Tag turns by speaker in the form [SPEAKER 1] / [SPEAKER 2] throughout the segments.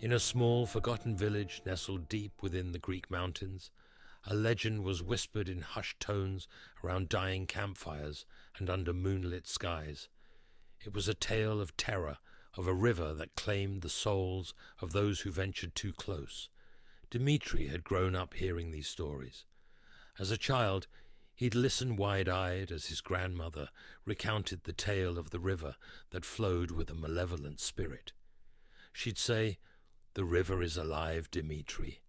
[SPEAKER 1] In a small, forgotten village nestled deep within the Greek mountains, a legend was whispered in hushed tones around dying campfires and under moonlit skies. It was a tale of terror, of a river that claimed the souls of those who ventured too close. Dimitri had grown up hearing these stories. As a child, he'd listen wide-eyed as his grandmother recounted the tale of the river that flowed with a malevolent spirit. She'd say, "The river is alive, Dimitri.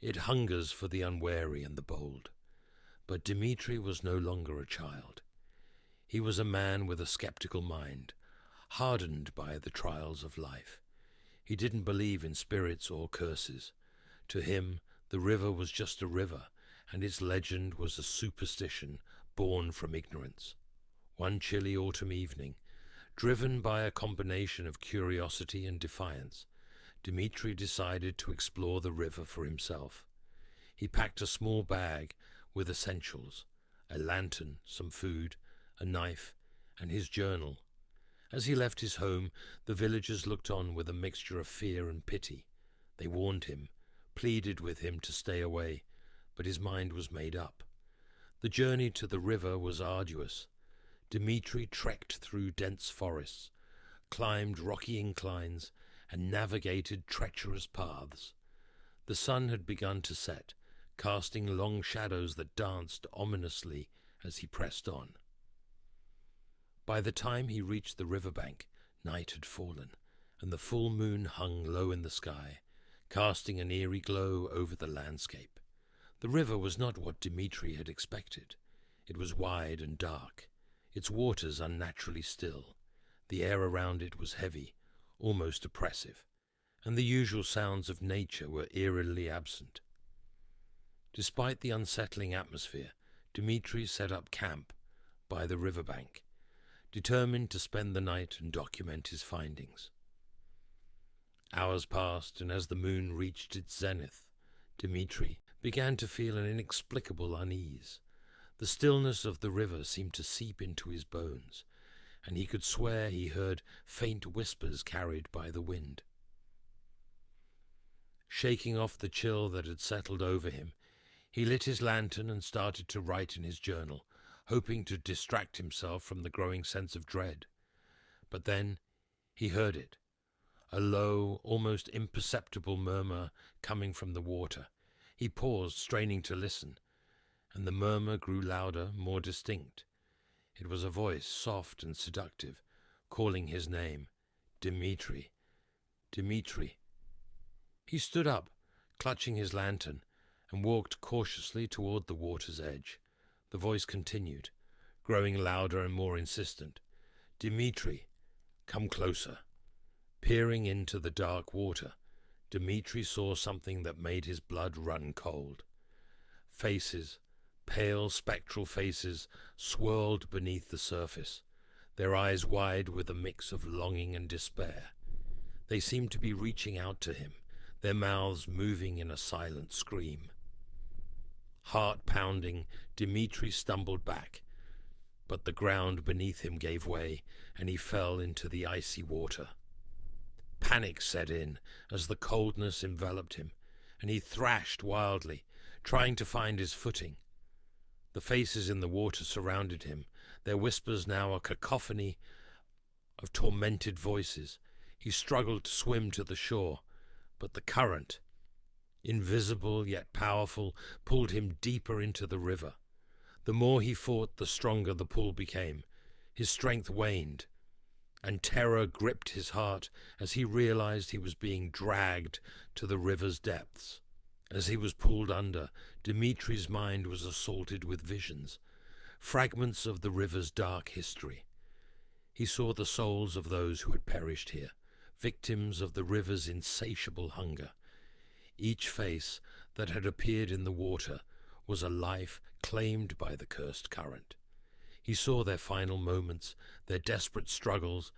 [SPEAKER 1] It hungers for the unwary and the bold." But Dimitri was no longer a child. He was a man with a skeptical mind, hardened by the trials of life. He didn't believe in spirits or curses. To him, the river was just a river, and its legend was a superstition born from ignorance. One chilly autumn evening, driven by a combination of curiosity and defiance, Dimitri decided to explore the river for himself. He packed a small bag with essentials, a lantern, some food, a knife, and his journal. As he left his home, the villagers looked on with a mixture of fear and pity. They warned him, pleaded with him to stay away, but his mind was made up. The journey to the river was arduous. Dimitri trekked through dense forests, climbed rocky inclines, and navigated treacherous paths. The sun had begun to set, casting long shadows that danced ominously as he pressed on. By the time he reached the riverbank, night had fallen, and the full moon hung low in the sky, casting an eerie glow over the landscape. The river was not what Dimitri had expected. It was wide and dark, its waters unnaturally still. The air around it was heavy, almost oppressive, and the usual sounds of nature were eerily absent. Despite the unsettling atmosphere, Dimitri set up camp by the riverbank, determined to spend the night and document his findings. Hours passed, and as the moon reached its zenith, Dimitri began to feel an inexplicable unease. The stillness of the river seemed to seep into his bones, and he could swear he heard faint whispers carried by the wind. Shaking off the chill that had settled over him, he lit his lantern and started to write in his journal, hoping to distract himself from the growing sense of dread. But then he heard it, a low, almost imperceptible murmur coming from the water. He paused, straining to listen, and the murmur grew louder, more distinct. It was a voice, soft and seductive, calling his name, Dimitri. Dimitri. He stood up, clutching his lantern, and walked cautiously toward the water's edge. The voice continued, growing louder and more insistent. Dimitri, come closer. Peering into the dark water, Dimitri saw something that made his blood run cold. Faces, pale, spectral faces, swirled beneath the surface, their eyes wide with a mix of longing and despair. They seemed to be reaching out to him, their mouths moving in a silent scream. Heart pounding, Dimitri stumbled back, but the ground beneath him gave way, and he fell into the icy water. Panic set in as the coldness enveloped him, and he thrashed wildly, trying to find his footing. The faces in the water surrounded him, their whispers now a cacophony of tormented voices. He struggled to swim to the shore, but the current, invisible yet powerful, pulled him deeper into the river. The more he fought, the stronger the pull became. His strength waned, and terror gripped his heart as he realized he was being dragged to the river's depths. As he was pulled under, Dimitri's mind was assaulted with visions, fragments of the river's dark history. He saw the souls of those who had perished here, victims of the river's insatiable hunger. Each face that had appeared in the water was a life claimed by the cursed current. He saw their final moments, their desperate struggles,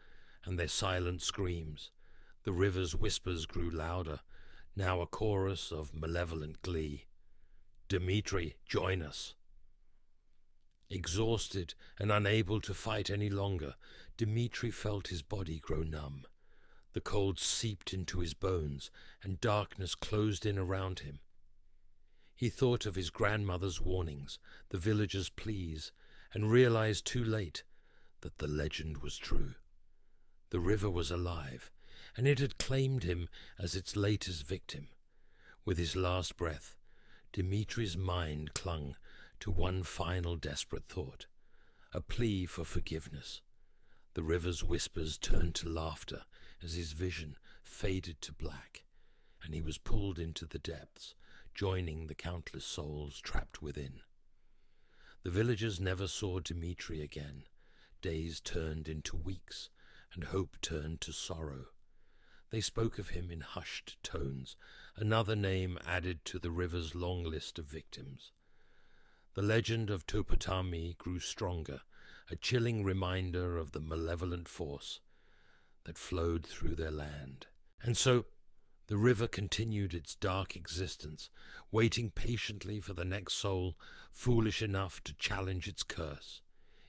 [SPEAKER 1] and their silent screams. The river's whispers grew louder, now a chorus of malevolent glee. Dimitri, join us. Exhausted and unable to fight any longer, Dimitri felt his body grow numb. The cold seeped into his bones, and darkness closed in around him. He thought of his grandmother's warnings, the villagers' pleas, and realized too late that the legend was true. The river was alive, and it had claimed him as its latest victim. With his last breath, Dimitri's mind clung to one final desperate thought, a plea for forgiveness. The river's whispers turned to laughter as his vision faded to black, and he was pulled into the depths, joining the countless souls trapped within. The villagers never saw Dimitri again. Days turned into weeks, and hope turned to sorrow. They spoke of him in hushed tones, another name added to the river's long list of victims. The legend of Topotami grew stronger, a chilling reminder of the malevolent force that flowed through their land. And so the river continued its dark existence, waiting patiently for the next soul foolish enough to challenge its curse.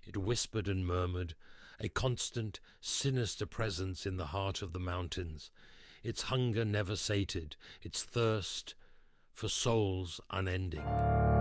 [SPEAKER 1] It whispered and murmured, a constant, sinister presence in the heart of the mountains, its hunger never sated, its thirst for souls unending.